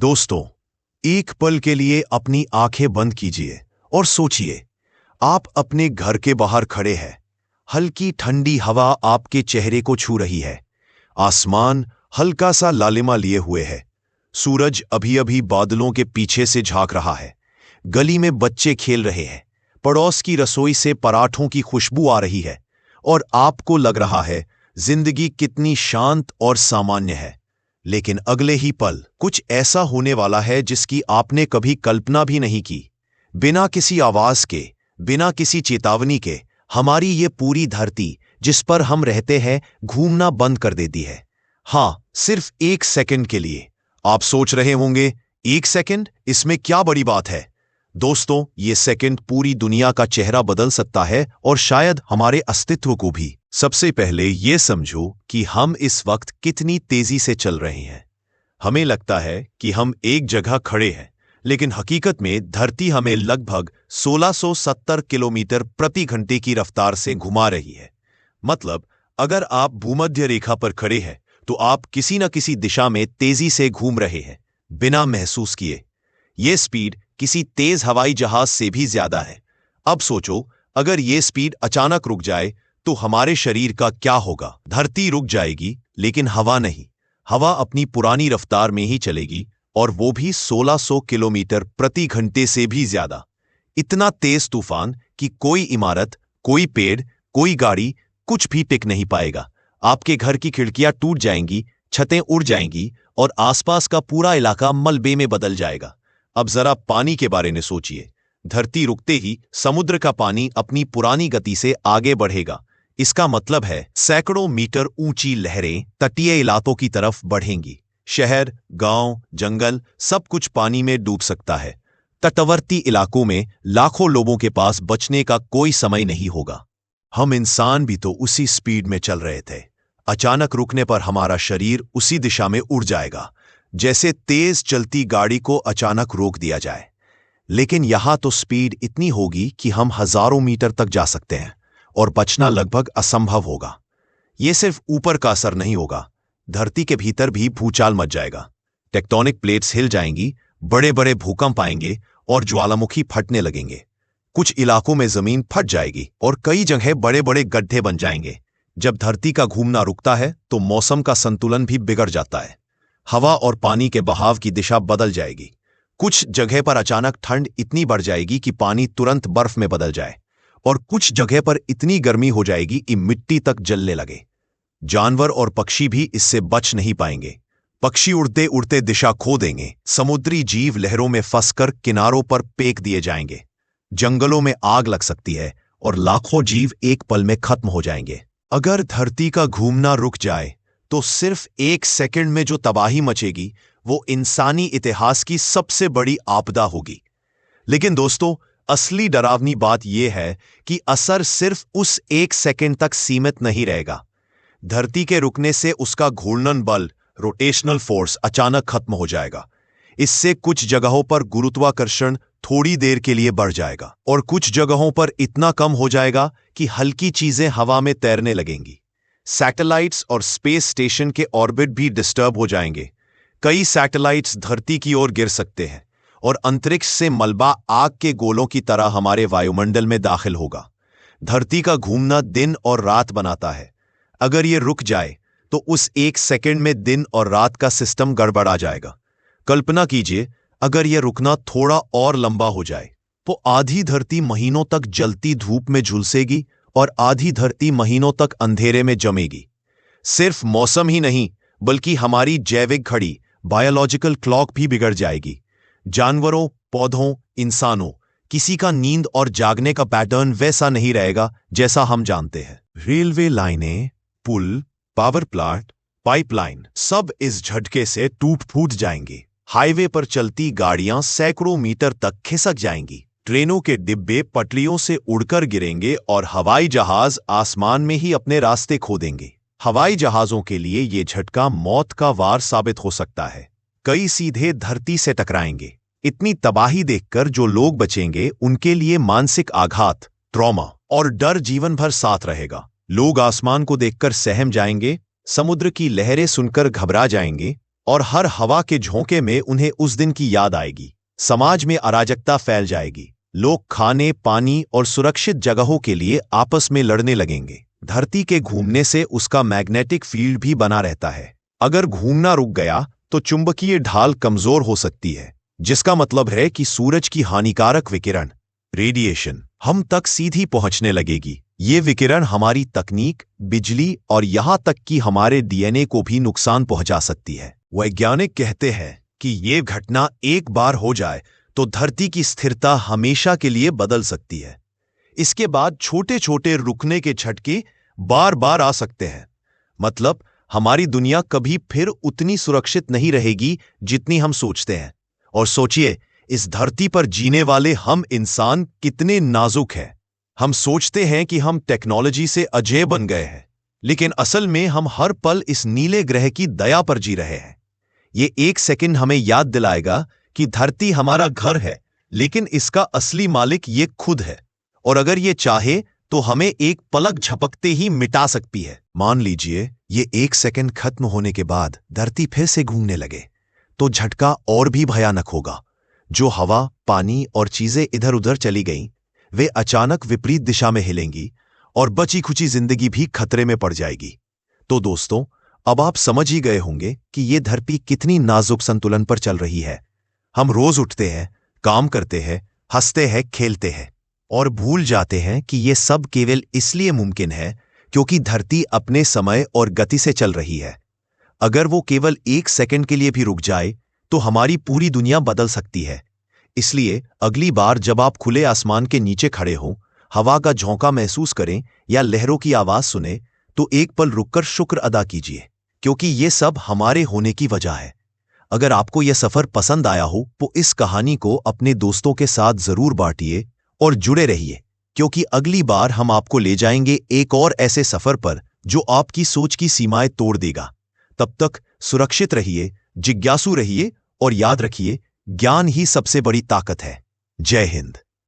दोस्तों, एक पल के लिए अपनी आंखें बंद कीजिए और सोचिए, आप अपने घर के बाहर खड़े हैं। हल्की ठंडी हवा आपके चेहरे को छू रही है। आसमान हल्का सा लालिमा लिए हुए है। सूरज अभी अभी बादलों के पीछे से झांक रहा है। गली में बच्चे खेल रहे हैं। पड़ोस की रसोई से पराठों की खुशबू आ रही है और आपको लग रहा है जिंदगी कितनी शांत और सामान्य है। लेकिन अगले ही पल कुछ ऐसा होने वाला है जिसकी आपने कभी कल्पना भी नहीं की। बिना किसी आवाज के, बिना किसी चेतावनी के, हमारी ये पूरी धरती जिस पर हम रहते हैं घूमना बंद कर देती है। हाँ, सिर्फ 1 सेकंड के लिए। आप सोच रहे होंगे, 1 सेकंड, इसमें क्या बड़ी बात है? दोस्तों, ये सेकंड पूरी दुनिया का चेहरा बदल सकता है और शायद हमारे अस्तित्व को भी। सबसे पहले ये समझो कि हम इस वक्त कितनी तेजी से चल रहे हैं। हमें लगता है कि हम एक जगह खड़े हैं, लेकिन हकीकत में धरती हमें लगभग 1670 किलोमीटर प्रति घंटे की रफ्तार से घुमा रही है। मतलब, अगर आप भूमध्य रेखा पर खड़े हैं तो आप किसी न किसी दिशा में तेजी से घूम रहे हैं, बिना महसूस किए। यह स्पीड किसी तेज हवाई जहाज से भी ज्यादा है। अब सोचो, अगर यह स्पीड अचानक रुक जाए तो हमारे शरीर का क्या होगा? धरती रुक जाएगी, लेकिन हवा नहीं। हवा अपनी पुरानी रफ्तार में ही चलेगी, और वो भी 1600 किलोमीटर प्रति घंटे से भी ज्यादा। इतना तेज तूफान कि कोई इमारत, कोई पेड़, कोई गाड़ी, कुछ भी टिक नहीं पाएगा। आपके घर की खिड़कियां टूट जाएंगी, छतें उड़ जाएंगी और आसपास का पूरा इलाका मलबे में बदल जाएगा। अब जरा पानी के बारे में सोचिए। धरती रुकते ही समुद्र का पानी अपनी पुरानी गति से आगे बढ़ेगा। इसका मतलब है सैकड़ों मीटर ऊंची लहरें तटीय इलाकों की तरफ बढ़ेंगी। शहर, गांव, जंगल, सब कुछ पानी में डूब सकता है। तटवर्ती इलाकों में लाखों लोगों के पास बचने का कोई समय नहीं होगा। हम इंसान भी तो उसी स्पीड में चल रहे थे। अचानक रुकने पर हमारा शरीर उसी दिशा में उड़ जाएगा, जैसे तेज चलती गाड़ी को अचानक रोक दिया जाए। लेकिन यहां तो स्पीड इतनी होगी कि हम हजारों मीटर तक जा सकते हैं और बचना लगभग असंभव होगा। यह सिर्फ ऊपर का असर नहीं होगा, धरती के भीतर भी भूचाल मच जाएगा। टेक्टोनिक प्लेट्स हिल जाएंगी, बड़े बड़े भूकंप आएंगे और ज्वालामुखी फटने लगेंगे। कुछ इलाकों में जमीन फट जाएगी और कई जगह बड़े बड़े गड्ढे बन जाएंगे। जब धरती का घूमना रुकता है तो मौसम का संतुलन भी बिगड़ जाता है। हवा और पानी के बहाव की दिशा बदल जाएगी। कुछ जगह पर अचानक ठंड इतनी बढ़ जाएगी कि पानी तुरंत बर्फ में बदल जाए, और कुछ जगह पर इतनी गर्मी हो जाएगी कि मिट्टी तक जलने लगे। जानवर और पक्षी भी इससे बच नहीं पाएंगे। पक्षी उड़ते उड़ते दिशा खो देंगे। समुद्री जीव लहरों में फंसकर किनारों पर फेंक दिए जाएंगे। जंगलों में आग लग सकती है और लाखों जीव एक पल में खत्म हो जाएंगे। अगर धरती का घूमना रुक जाए तो सिर्फ 1 सेकंड में जो तबाही मचेगी वो इंसानी इतिहास की सबसे बड़ी आपदा होगी। लेकिन दोस्तों, असली डरावनी बात यह है कि असर सिर्फ उस 1 सेकंड तक सीमित नहीं रहेगा। धरती के रुकने से उसका घूर्णन बल, रोटेशनल फोर्स, अचानक खत्म हो जाएगा। इससे कुछ जगहों पर गुरुत्वाकर्षण थोड़ी देर के लिए बढ़ जाएगा और कुछ जगहों पर इतना कम हो जाएगा कि हल्की चीजें हवा में तैरने लगेंगी। सैटेलाइट्स और स्पेस स्टेशन के ऑर्बिट भी डिस्टर्ब हो जाएंगे। कई सैटेलाइट्स धरती की ओर गिर सकते हैं और अंतरिक्ष से मलबा आग के गोलों की तरह हमारे वायुमंडल में दाखिल होगा। धरती का घूमना दिन और रात बनाता है। अगर ये रुक जाए तो उस 1 सेकंड में दिन और रात का सिस्टम गड़बड़ा जाएगा। कल्पना कीजिए, अगर यह रुकना थोड़ा और लंबा हो जाए तो आधी धरती महीनों तक जलती धूप में झुलसेगी और आधी धरती महीनों तक अंधेरे में जमेगी। सिर्फ मौसम ही नहीं, बल्कि हमारी जैविक घड़ी, बायोलॉजिकल क्लॉक भी बिगड़ जाएगी। जानवरों, पौधों, इंसानों, किसी का नींद और जागने का पैटर्न वैसा नहीं रहेगा जैसा हम जानते हैं। रेलवे लाइनें, पुल, पावर प्लांट, पाइपलाइन, सब इस झटके से टूट फूट जाएंगी। हाईवे पर चलती गाड़ियां सैकड़ों मीटर तक खिसक जाएंगी। ट्रेनों के डिब्बे पटरियों से उड़कर गिरेंगे और हवाई जहाज आसमान में ही अपने रास्ते खो देंगे। हवाई जहाजों के लिए ये झटका मौत का वार साबित हो सकता है। कई सीधे धरती से टकराएंगे। इतनी तबाही देखकर जो लोग बचेंगे उनके लिए मानसिक आघात, ट्रॉमा और डर जीवन भर साथ रहेगा। लोग आसमान को देखकर सहम जाएंगे, समुद्र की लहरें सुनकर घबरा जाएंगे और हर हवा के झोंके में उन्हें उस दिन की याद आएगी। समाज में अराजकता फैल जाएगी। लोग खाने, पानी और सुरक्षित जगहों के लिए आपस में लड़ने लगेंगे। धरती के घूमने से उसका मैग्नेटिक फील्ड भी बना रहता है। अगर घूमना रुक गया तो चुंबकीय ढाल कमजोर हो सकती है, जिसका मतलब है कि सूरज की हानिकारक विकिरण, रेडिएशन, हम तक सीधी पहुंचने लगेगी। ये विकिरण हमारी तकनीक, बिजली और यहां तक कि हमारे डीएनए को भी नुकसान पहुंचा सकती है। वैज्ञानिक कहते हैं कि ये घटना एक बार हो जाए तो धरती की स्थिरता हमेशा के लिए बदल सकती है। इसके बाद छोटे छोटे रुकने के झटके बार बार आ सकते हैं। मतलब हमारी दुनिया कभी फिर उतनी सुरक्षित नहीं रहेगी जितनी हम सोचते हैं। और सोचिए, इस धरती पर जीने वाले हम इंसान कितने नाजुक हैं। हम सोचते हैं कि हम टेक्नोलॉजी से अजय बन गए हैं, लेकिन असल में हम हर पल इस नीले ग्रह की दया पर जी रहे हैं। ये एक सेकंड हमें याद दिलाएगा कि धरती हमारा घर है, लेकिन इसका असली मालिक ये खुद है। और अगर ये चाहे तो हमें एक पलक झपकते ही मिटा सकती है। मान लीजिए ये एक सेकंड खत्म होने के बाद धरती फिर से घूमने लगे, तो झटका और भी भयानक होगा। जो हवा, पानी और चीजें इधर उधर चली गईं, वे अचानक विपरीत दिशा में हिलेंगी और बची खुची जिंदगी भी खतरे में पड़ जाएगी। तो दोस्तों, अब आप समझ ही गए होंगे कि ये धरती कितनी नाजुक संतुलन पर चल रही है। हम रोज उठते हैं, काम करते हैं, हंसते हैं, खेलते हैं और भूल जाते हैं कि ये सब केवल इसलिए मुमकिन है क्योंकि धरती अपने समय और गति से चल रही है। अगर वो केवल एक सेकंड के लिए भी रुक जाए तो हमारी पूरी दुनिया बदल सकती है। इसलिए अगली बार जब आप खुले आसमान के नीचे खड़े हों, हवा का झोंका महसूस करें या लहरों की आवाज सुने, तो एक पल रुककर शुक्र अदा कीजिए, क्योंकि ये सब हमारे होने की वजह है। अगर आपको यह सफर पसंद आया हो तो इस कहानी को अपने दोस्तों के साथ जरूर बांटिए और जुड़े रहिए, क्योंकि अगली बार हम आपको ले जाएंगे एक और ऐसे सफर पर जो आपकी सोच की सीमाएं तोड़ देगा। तब तक सुरक्षित रहिए, जिज्ञासु रहिए और याद रखिए, ज्ञान ही सबसे बड़ी ताकत है। जय हिंद।